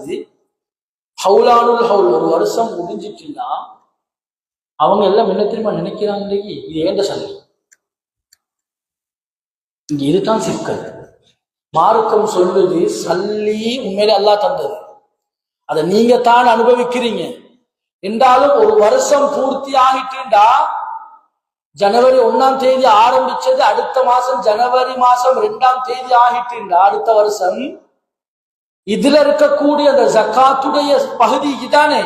இருக்குது. ஹவுலானுல் ஹவுல் ஒரு வருஷம் முடிஞ்சிட்டுன்னா அவங்க எல்லாம் என்ன தெரியுமா நினைக்கிறாங்க, இது ஏண்ட சல்லி. இங்க இதுதான் சிக்கல். மார்க்கம் சொல்லுது சல்லி உண்மையிலே அல்லாஹ் தந்தது, அதை நீங்க தான் அனுபவிக்கிறீங்க என்றாலும் ஒரு வருஷம் பூர்த்தி ஆகிட்டுண்டா ஜனவரி 1ஆம் தேதி ஆரம்பிச்சது அடுத்த மாசம் ஜனவரி மாசம் 2ஆம் தேதி ஆகிட்டுண்டா அடுத்த வருஷம் இதுல இருக்கக்கூடிய அந்த ஜக்காத்துடைய பகுதி தானே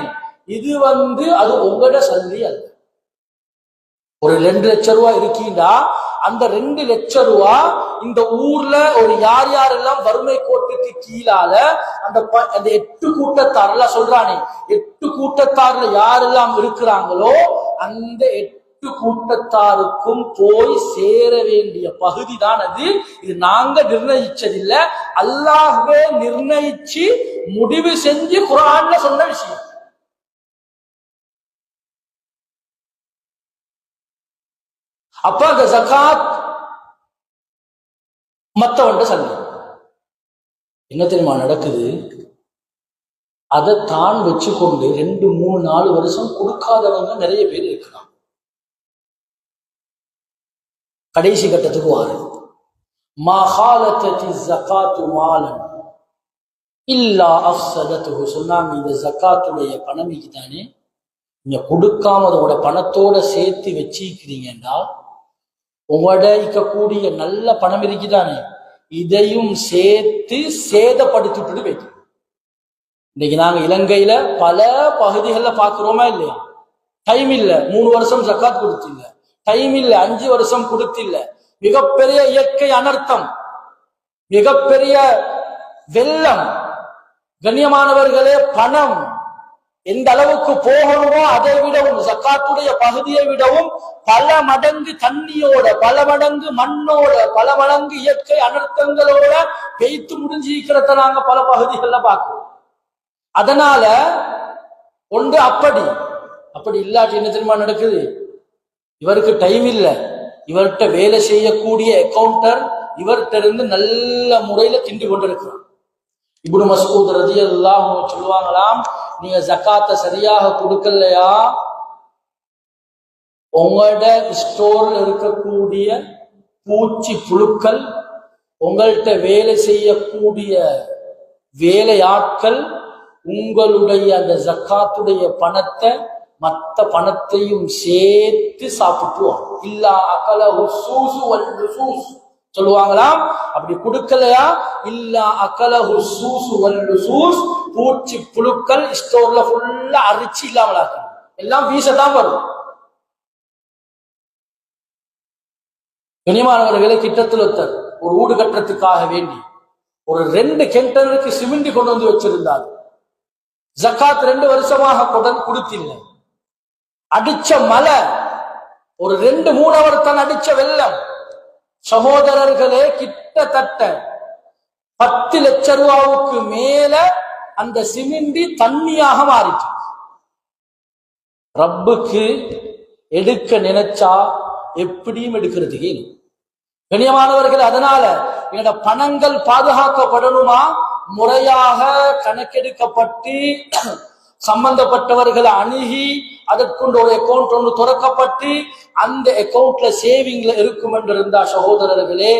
இது அது உங்களோட சல்லி அல்ல. ஒரு 2 லட்சம் ரூபாய் இருக்கீண்டா அந்த 2 லட்சம் ரூபாய் இந்த ஊர்ல ஒரு யார் யாரெல்லாம் வறுமை கோட்டுக்கு கீழால அந்த 8 கூட்டத்தார்ல சொல்றானே 8 கூட்டத்தார்ல யாரெல்லாம் இருக்கிறாங்களோ அந்த 8 கூட்டத்தாருக்கும் போய் சேர வேண்டிய பகுதி தான் அது. இது நாங்க நிர்ணயிச்சதில்ல, அல்லாஹ்வே நிர்ணயிச்சு முடிவு செஞ்சு குர்ஆன்ல சொன்ன விஷயம். அப்ப அந்த ஜகாத் மத்தவன்ட சல்லி என்ன தெரியுமா நடக்குது, அதை தான் வச்சுக்கொண்டு 2, 3, 4 வருஷம் கொடுக்காதவங்க நிறைய பேர் இருக்கிறாங்க. கடைசி கட்டத்துக்கு வாரு மஹாலத்தி ஜகாத்து மாலன் இல்லா அஃஸதத்துஹு சொன்னாங்க. இந்த ஜகாத்துடைய பணம் தானே நீங்க கொடுக்காம அதோட பணத்தோட சேர்த்து வச்சிருக்கிறீங்கன்னா உங்களோட இருக்கக்கூடிய நல்ல பணம் இருக்குதானே இதையும் சேர்த்து சேதப்படுத்திட்டு வைக்கும். இன்னைக்கு நாங்க இலங்கையில பல பகுதிகளில் பார்க்கிறோமா இல்லையா, டைம் இல்ல 3 வருஷம் ஜக்காத் கொடுத்தில்ல, டைம் இல்ல 5 வருஷம் கொடுத்தில்ல, மிகப்பெரிய இயற்கை அனர்த்தம், மிகப்பெரிய வெள்ளம். கண்ணியமானவர்களே, பணம் எந்த அளவுக்கு போகணுமோ அதை விடவும் ஜக்காத்துடைய பகுதியை விடவும் பல மடங்கு தண்ணியோட, பல மடங்கு மண்ணோட, பல மடங்கு இயற்கை அனர்த்தங்களோட பெய்த்து முடிஞ்சிருக்கிறத நாங்க பல பகுதிகளில் பார்க்கிறோம். அதனால ஒன்று அப்படி இல்லாட்டி என்ன தெரியுமா நடக்குது, இவருக்கு டைம் இல்லை, இவர்கிட்ட வேலை செய்யக்கூடிய அக்கௌண்டர் இவர்கிட்ட இருந்து நல்ல முறையில திண்டு கொண்டிருக்கிறார். இப்னு மஸ்ஊத் ரலியல்லாஹு அன்ஹு சொல்லுவாங்களாம், நீங்க ஜக்காத்தை சரியாக கொடுக்கலையா உங்களோட ஸ்டோர்ல இருக்கக்கூடிய பூச்சி புழுக்கள், உங்கள்கிட்ட வேலை செய்யக்கூடிய வேலையாட்கள் உங்களுடைய அந்த ஜக்காத்துடைய பணத்தை மற்ற பணத்தையும் சேர்த்து சாப்பிட்டுவாங்க. இல்லா அகல ஹுசூசு வல் லுசூஸ் சொல்லுவாங்களாம். அப்படி கொடுக்கலையா இல்லா அகல ஹுசூசு வல் லுசூஸ், பூச்சி புழுக்கள் ஸ்டோர்ல ஃபுல்லா அரிச்சு இல்லாமலாக்க எல்லாம் வீசதான் வரும். கனிமானவர்களை கிட்டத்தில் ஒருத்தர் ஒரு வீடு கட்டுறதுக்காக வேண்டி ஒரு 2 கெண்டருக்கு சிமெண்ட் கொண்டு வந்து வச்சிருந்தார். ஜக்காத் 2 வருஷமாக கொடுத்தில்லை. அடிச்ச மழை, ஒரு 2-3 அவர் தான் அடிச்ச வெள்ளம். சகோதரர்களே, கிட்டத்தட்ட 10 லட்சம் ரூபாவுக்கு மேல அந்த சிமெண்டி தண்ணியாக மாறிச்சு. ரப்புக்கு எடுக்க நினைச்சா எப்படியும் எடுக்கிறதுக்கு கண்ணியமானவர்கள். அதனால என்னோட பணங்கள் பாதுகாக்கப்படணுமா, முறையாக கணக்கெடுக்கப்பட்டு சம்பந்தப்பட்டவர்களை அணுகி அதற்குண்டு ஒரு அக்கௌண்ட் ஒன்று திறக்கப்பட்டு அந்த அக்கௌண்ட்ல சேவிங்ல இருக்கும் என்று இருந்தா சகோதரர்களே,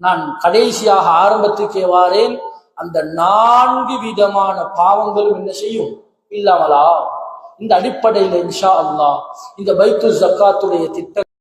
நான் கடைசியாக ஆரம்பத்துக்கே வாரேன், அந்த 4 விதமான பாவங்களும் என்ன செய்யும் இல்லாமலா. இந்த அடிப்படையில் இன்ஷா அல்லாஹ் இந்த பைத்துல் ஜக்காத்துடைய திட்டம்